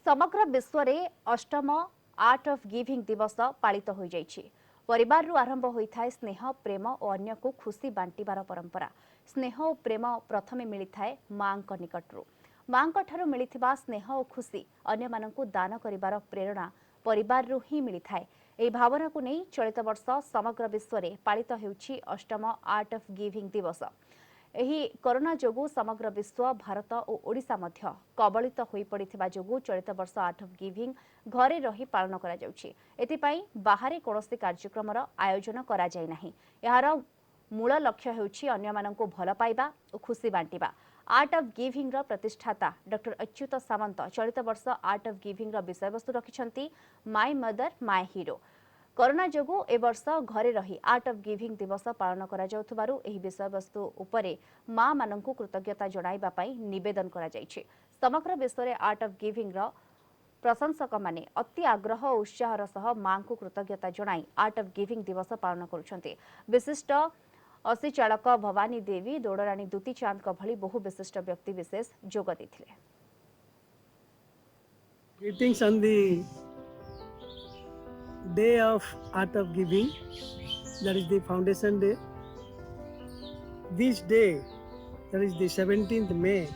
समग्र विश्व में अष्टम आर्ट ऑफ गिविंग दिवस पालित हो जाइछि। परिवार रु आरंभ होइथाय स्नेह प्रेम और अन्य को खुशी बांटिबार परंपरा। स्नेह और प्रेम प्रथमे मिलिथाय मांक निकटरू। मांक ठारू मिलिथिबा स्नेह और खुशी अन्य मानकु दान करिबार प्रेरणा परिवार रु ही मिलिथाय। एही भावना को नहीं चलित वर्ष समग्र विश्व में पालित हेउछि अष्टम आर्ट ऑफ गिविंग दिवस। एही कोरोना जोगु समग्र विश्व भारत और ओडिशा मध्य कबलित होई पड़िथिबा जोगु चलित वर्ष आर्ट ऑफ गिविंग घरे रही पालन करा जाउछि। एथिपाई बाहरे कोनोसी कार्यक्रमर आयोजन करा जाय नाही। यार मूल लक्ष्य हेउछि अन्य माननकु भल पाइबा और खुशी बांटिबा। आर्ट ऑफ गिविंग र प्रतिष्ठाता डॉक्टर अच्युत सामंत चलित वर्ष आर्ट ऑफ गिविंग र विषय वस्तु रखिछंती my mother my hero. Corona जोगु ए वर्ष घरे रही आर्ट ऑफ गिविंग दिवस पालन करा जाउथबारु एही विषय वस्तु उपरे मां माननकु कृतज्ञता जणाइबा पई निवेदन करा जाइछि। समग्र विश्व रे आर्ट ऑफ गिविंग र प्रशंसक माने अति आग्रह और उत्साहर सह मां को कृतज्ञता जणाई आर्ट ऑफ गिविंग दिवस पालन करुछंती। विशिष्ट असी चालक भवानी देवी दौड़राणी दुती चांद को भली बहु विशिष्ट व्यक्ति विशेष जोग देथिले। Greetings on the day of Art of Giving, that is the foundation day. This day, that is the 17th May,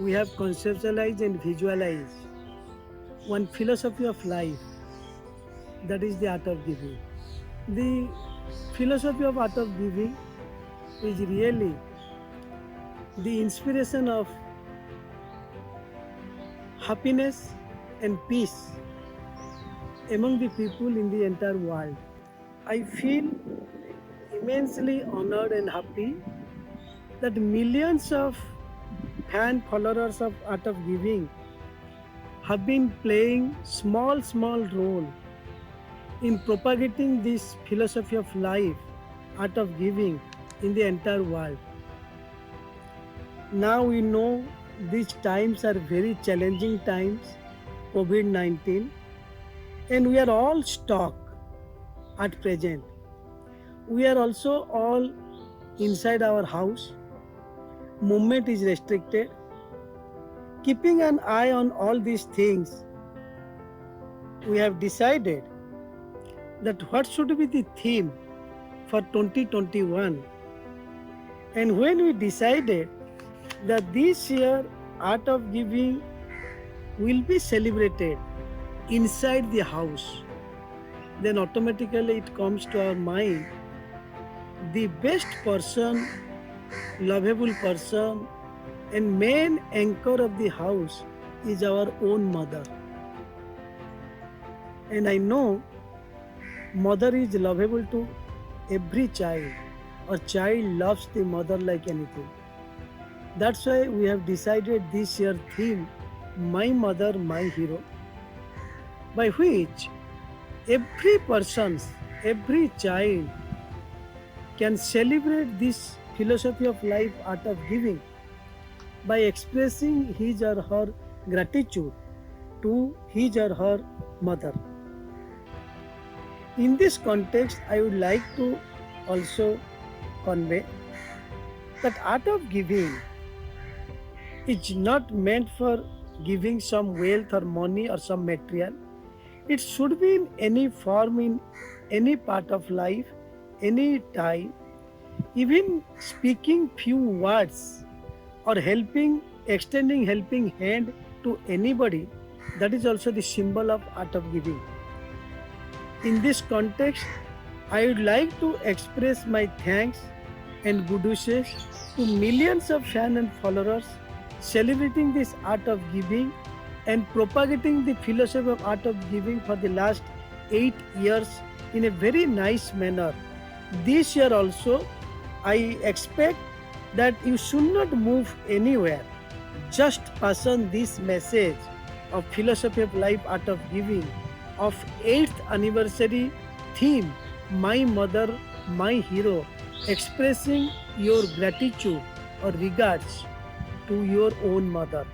we have conceptualized and visualized one philosophy of life, that is the art of giving. The philosophy of art of giving is really the inspiration of happiness and peace among the people in the entire world. I feel immensely honored and happy that millions of fan followers of Art of Giving have been playing small role in propagating this philosophy of life, Art of Giving, in the entire world. Now we know these times are very challenging times, COVID-19, and we are all stuck at present. We are also all inside our house. Movement is restricted. Keeping an eye on all these things, we have decided that what should be the theme for 2021. And when we decided that this year Art of Giving will be celebrated inside the house, then automatically it comes to our mind the best person, lovable person, and main anchor of the house is our own mother. And I know mother is lovable to every child, or child loves the mother like anything. That's why we have decided this year theme, My Mother, My Hero, by which every person, every child can celebrate this philosophy of life, art of giving, by expressing his or her gratitude to his or her mother. In this context, I would like to also convey that art of giving is not meant for giving some wealth or money or some material. It should be in any form, in any part of life, any time. Even speaking few words or extending helping hand to anybody, that is also the symbol of art of giving. In this context, I would like to express my thanks and good wishes to millions of fans and followers celebrating this art of giving and propagating the philosophy of art of giving for the last 8 years in a very nice manner. This year also, I expect that you should not move anywhere. Just pass on this message of philosophy of life, art of giving, of 8th anniversary theme, My Mother, My Hero, expressing your gratitude or regards to your own mother.